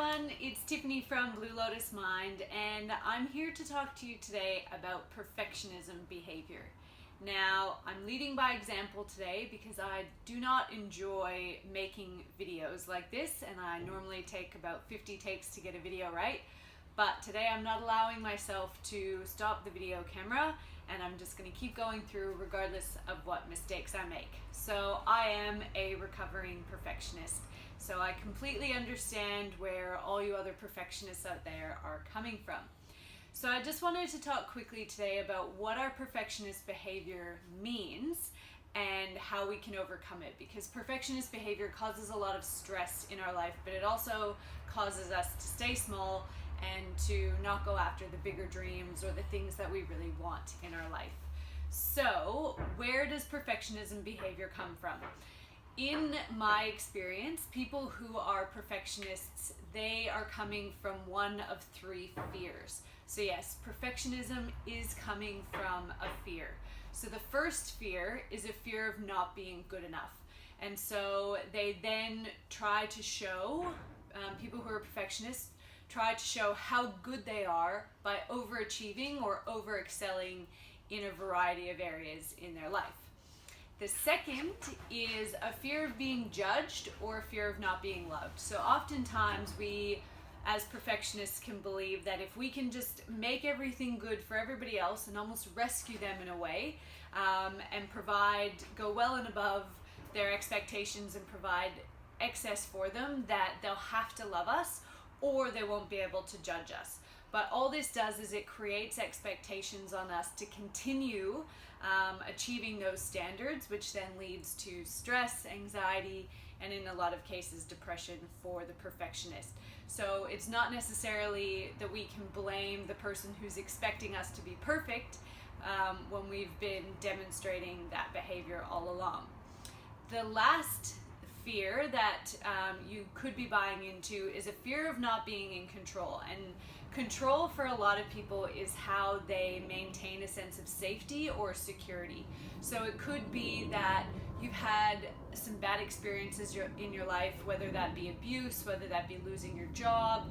everyone, it's Tiffany from Blue Lotus Mind, and I'm here to talk to you today about perfectionism behavior. Now, I'm leading by example today because I do not enjoy making videos like this, and I normally take about 50 takes to get a video right. But today I'm not allowing myself to stop the video camera, and I'm just going to keep going through regardless of what mistakes I make. So I am a recovering perfectionist. So I completely understand where all you other perfectionists out there are coming from. So I just wanted to talk quickly today about what our perfectionist behavior means and how we can overcome it, because perfectionist behavior causes a lot of stress in our life, but it also causes us to stay small and to not go after the bigger dreams or the things that we really want in our life. So where does perfectionism behavior come from? In my experience, people who are perfectionists, they are coming from one of three fears. So yes, perfectionism is coming from a fear. So the first fear is a fear of not being good enough. And so they then try to show, people who are perfectionists, try to show how good they are by overachieving or overexcelling in a variety of areas in their life. The second is a fear of being judged or a fear of not being loved. So oftentimes we, as perfectionists, can believe that if we can just make everything good for everybody else and almost rescue them in a way, and go well and above their expectations and provide excess for them, that they'll have to love us or they won't be able to judge us. But all this does is it creates expectations on us to continue achieving those standards, which then leads to stress, anxiety, and in a lot of cases depression for the perfectionist. So it's not necessarily that we can blame the person who's expecting us to be perfect when we've been demonstrating that behavior all along. The last fear that you could be buying into is a fear of not being in control. And control for a lot of people is how they maintain a sense of safety or security. So it could be that you've had some bad experiences in your life, whether that be abuse, whether that be losing your job,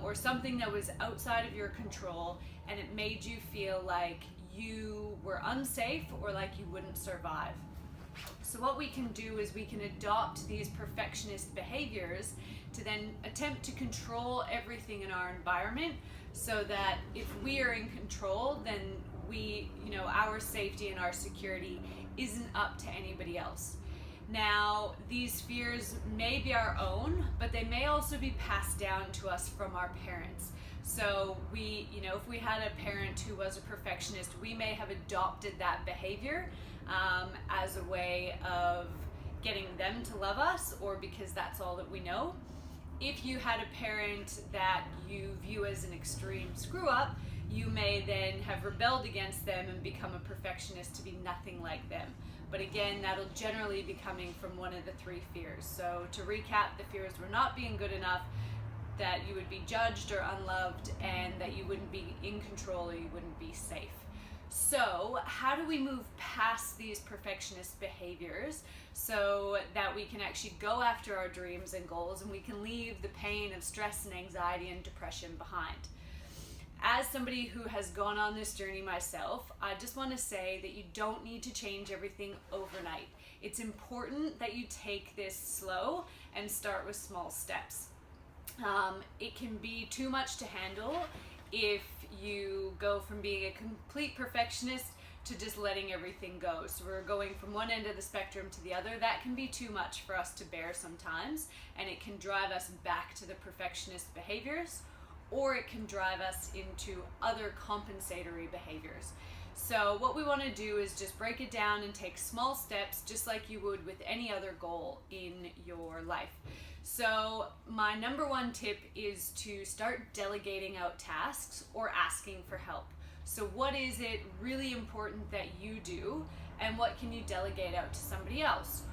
or something that was outside of your control, and it made you feel like you were unsafe or like you wouldn't survive. So what we can do is we can adopt these perfectionist behaviors to then attempt to control everything in our environment, so that if we are in control, then our safety and our security isn't up to anybody else. Now, these fears may be our own, but they may also be passed down to us from our parents. So if we had a parent who was a perfectionist, we may have adopted that behavior as a way of getting them to love us, or because that's all that we know. If you had a parent that you view as an extreme screw up, you may then have rebelled against them and become a perfectionist to be nothing like them. But again, that'll generally be coming from one of the three fears. So to recap, the fears were not being good enough, that you would be judged or unloved, and that you wouldn't be in control or you wouldn't be safe. So how do we move past these perfectionist behaviors so that we can actually go after our dreams and goals, and we can leave the pain of stress and anxiety and depression behind? As somebody who has gone on this journey myself, I just want to say that you don't need to change everything overnight. It's important that you take this slow and start with small steps. It can be too much to handle if you go from being a complete perfectionist to just letting everything go. So we're going from one end of the spectrum to the other. That can be too much for us to bear sometimes, and it can drive us back to the perfectionist behaviors, or it can drive us into other compensatory behaviors. So what we want to do is just break it down and take small steps, just like you would with any other goal in your life. So my number one tip is to start delegating out tasks or asking for help. So what is it really important that you do, and what can you delegate out to somebody else?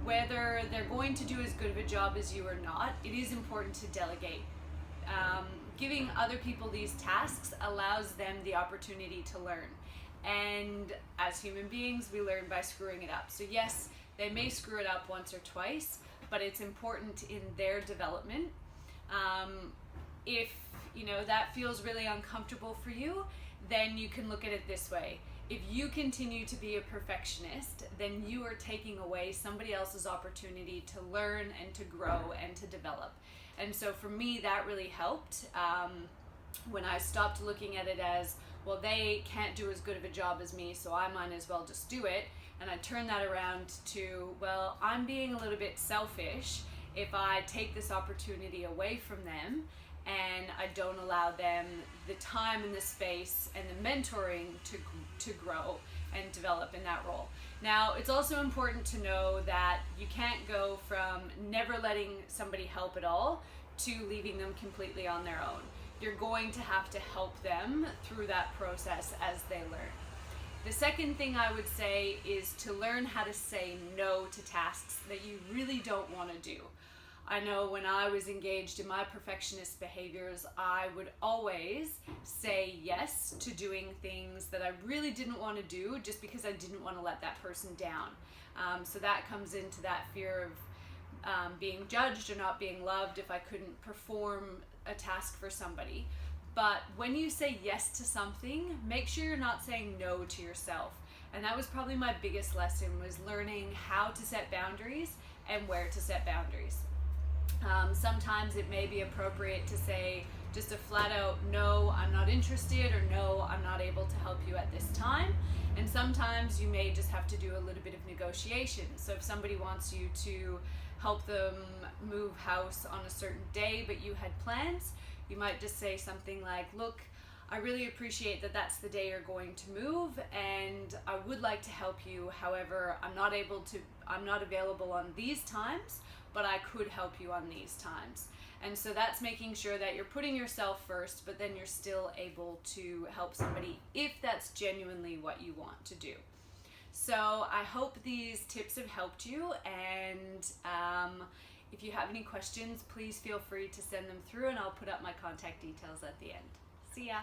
Whether they're going to do as good of a job as you or not, it is important to delegate. Giving other people these tasks allows them the opportunity to learn. And as human beings, we learn by screwing it up. So yes, they may screw it up once or twice, but it's important in their development If that feels really uncomfortable for you, then you can look at it this way. If you continue to be a perfectionist, then you are taking away somebody else's opportunity to learn and to grow and to develop. And so for me, that really helped when I stopped looking at it as, well, they can't do as good of a job as me, so I might as well just do it. And I turned that around to, well, I'm being a little bit selfish if I take this opportunity away from them and I don't allow them the time and the space and the mentoring to grow and develop in that role. Now, it's also important to know that you can't go from never letting somebody help at all to leaving them completely on their own. You're going to have to help them through that process as they learn. The second thing I would say is to learn how to say no to tasks that you really don't want to do. I know when I was engaged in my perfectionist behaviors, I would always say yes to doing things that I really didn't want to do just because I didn't want to let that person down. So that comes into that fear of being judged or not being loved if I couldn't perform a task for somebody. But when you say yes to something, make sure you're not saying no to yourself. And that was probably my biggest lesson, was learning how to set boundaries and where to set boundaries. Sometimes it may be appropriate to say just a flat out, no, I'm not interested, or no, I'm not able to help you at this time. And sometimes you may just have to do a little bit of negotiation. So if somebody wants you to help them move house on a certain day, but you had plans, you might just say something like, look, I really appreciate that that's the day you're going to move, and I would like to help you. However, I'm not available on these times, but I could help you on these times. And so that's making sure that you're putting yourself first, but then you're still able to help somebody if that's genuinely what you want to do. So I hope these tips have helped you, and if you have any questions, please feel free to send them through, and I'll put up my contact details at the end. See ya!